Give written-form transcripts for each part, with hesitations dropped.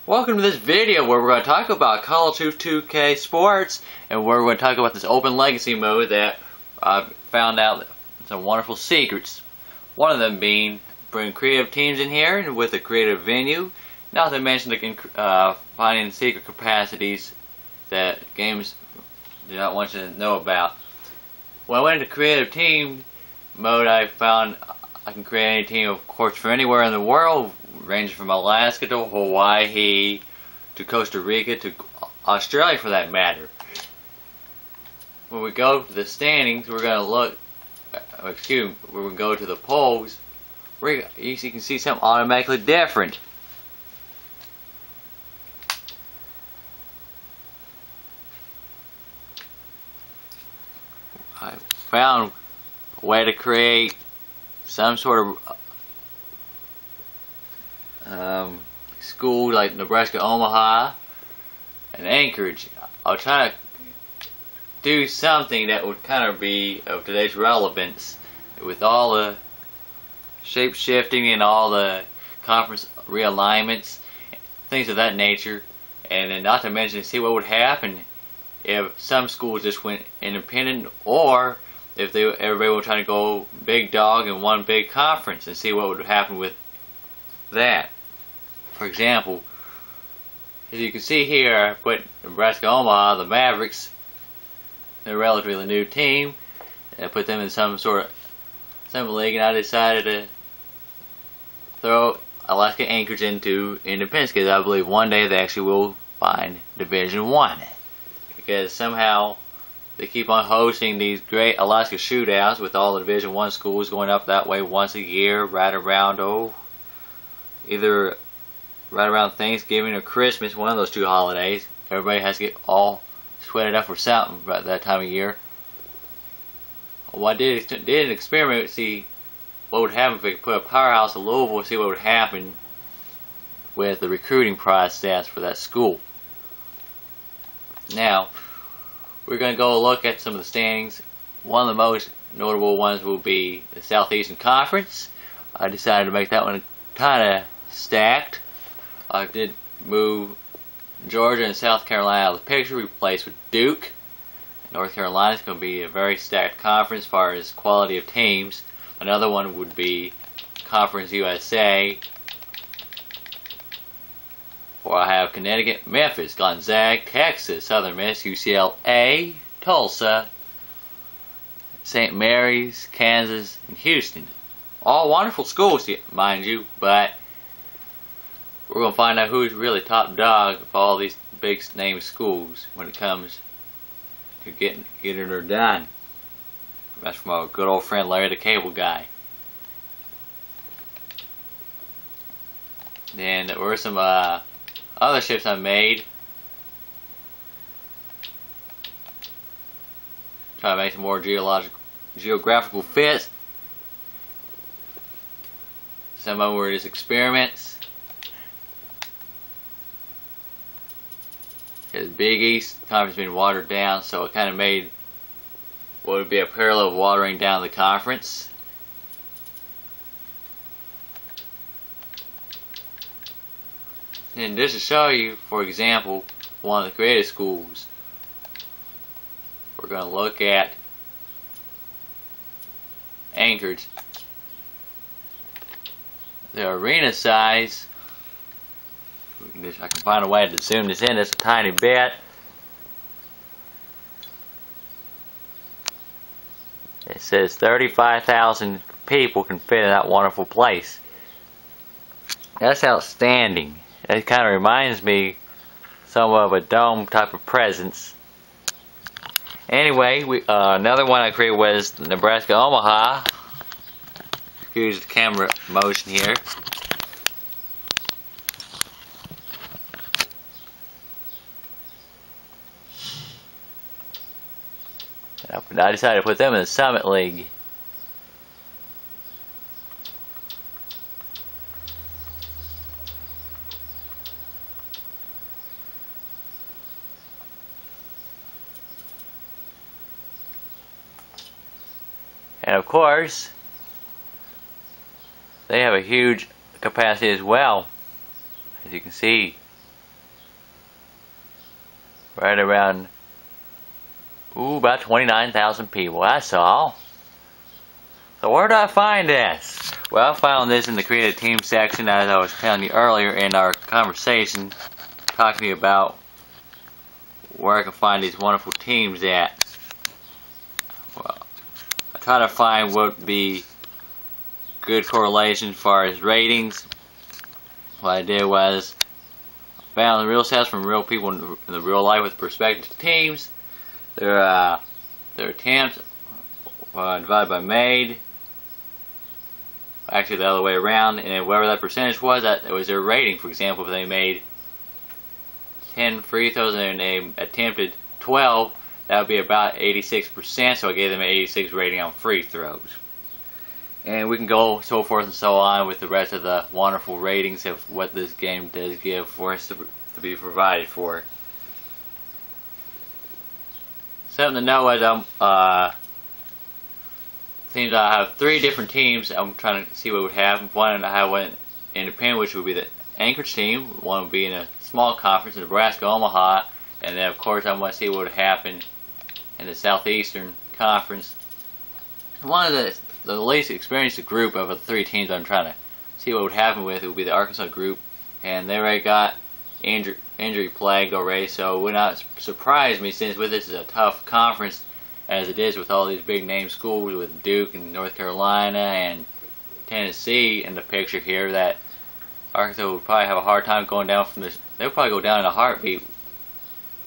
Welcome to this video where we're going to talk about Call of Duty 2K Sports, and where we're going to talk about this open legacy mode that I found out some wonderful secrets. One of them being bringing creative teams in here with a creative venue, not to mention finding secret capacities that games do not want you to know about. When I went into creative team mode, I found I can create any team, of course, from anywhere in the world, ranging from Alaska to Hawaii to Costa Rica to Australia, for that matter. When we go to the standings, we're going to look. When we go to the polls, you can see something automatically different. I found a way to create some sort of school like Nebraska, Omaha, and Anchorage. I'll try to do something that would kind of be of today's relevance with all the shape shifting and all the conference realignments, things of that nature, and then not to mention see what would happen if some schools just went independent, or if everybody were trying to go big dog in one big conference, and see what would happen with that. For example, as you can see here, I put Nebraska Omaha, the Mavericks. They're a relatively new team. I put them in some league, and I decided to throw Alaska Anchorage into independence, because I believe one day they actually will find Division I. Because somehow they keep on hosting these great Alaska shootouts with all the Division I schools going up that way once a year, right around either right around Thanksgiving or Christmas, one of those two holidays. Everybody has to get all sweated up for something right that time of year. Well, I did an experiment to see what would happen if we could put a powerhouse in Louisville, see what would happen with the recruiting process for that school. Now, we're going to go look at some of the standings. One of the most notable ones will be the Southeastern Conference. I decided to make that one kind of stacked. I did move Georgia and South Carolina out of the picture, replaced with Duke. North Carolina is going to be a very stacked conference as far as quality of teams. Another one would be Conference USA, where I have Connecticut, Memphis, Gonzaga, Texas, Southern Miss, UCLA, Tulsa, St. Mary's, Kansas, and Houston. All wonderful schools, mind you, but we're going to find out who's really top dog of all these big name schools when it comes to getting her done. That's from our good old friend Larry the Cable Guy. Then there were some other shifts I made. Try to make some more geographical fits. Some of them were just experiments. Because Big East conference has been watered down, so it kind of made what would be a parallel of watering down the conference. And just to show you, for example, one of the creative schools, we're going to look at Anchorage. The arena size, I can find a way to zoom this in just a tiny bit. It says 35,000 people can fit in that wonderful place. That's outstanding. It kind of reminds me somewhat of a dome type of presence. Anyway, another one I created was Nebraska Omaha. Excuse the camera motion here. I decided to put them in the Summit League. And of course, they have a huge capacity as well. As you can see, right around, about 29,000 people. That's all. So where do I find this? Well, I found this in the creative team section, as I was telling you earlier in our conversation, talking to you about where I can find these wonderful teams at. Well, I try to find what would be good correlation as far as ratings. What I did was I found the real stats from real people in the real life with prospective teams. Their attempts divided by made. Actually, the other way around, and then whatever that percentage was, that was their rating. For example, if they made 10 free throws and they attempted 12, that would be about 86%. So I gave them an 86 rating on free throws. And we can go so forth and so on with the rest of the wonderful ratings of what this game does give for us to be provided for. Something to know is seems I have 3 different teams. I'm trying to see what would happen. One, I have one independent, which would be the Anchorage team. One would be in a small conference in Nebraska, Omaha, and then of course I want to see what would happen in the Southeastern Conference. One of the least experienced group of the 3 teams I'm trying to see what would happen with, it would be the Arkansas group, and they already got injury plagued already, so it would not surprise me, since with this is a tough conference as it is with all these big name schools with Duke and North Carolina and Tennessee in the picture here, that Arkansas would probably have a hard time going down from this. They'll probably go down in a heartbeat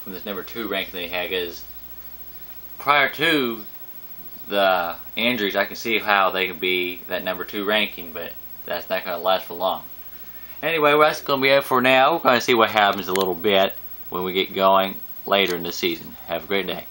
from this number 2 ranking they had, because prior to the injuries I can see how they can be that number 2 ranking, but that's not going to last for long. Anyway, well, that's going to be it for now. We're going to see what happens a little bit when we get going later in the season. Have a great day.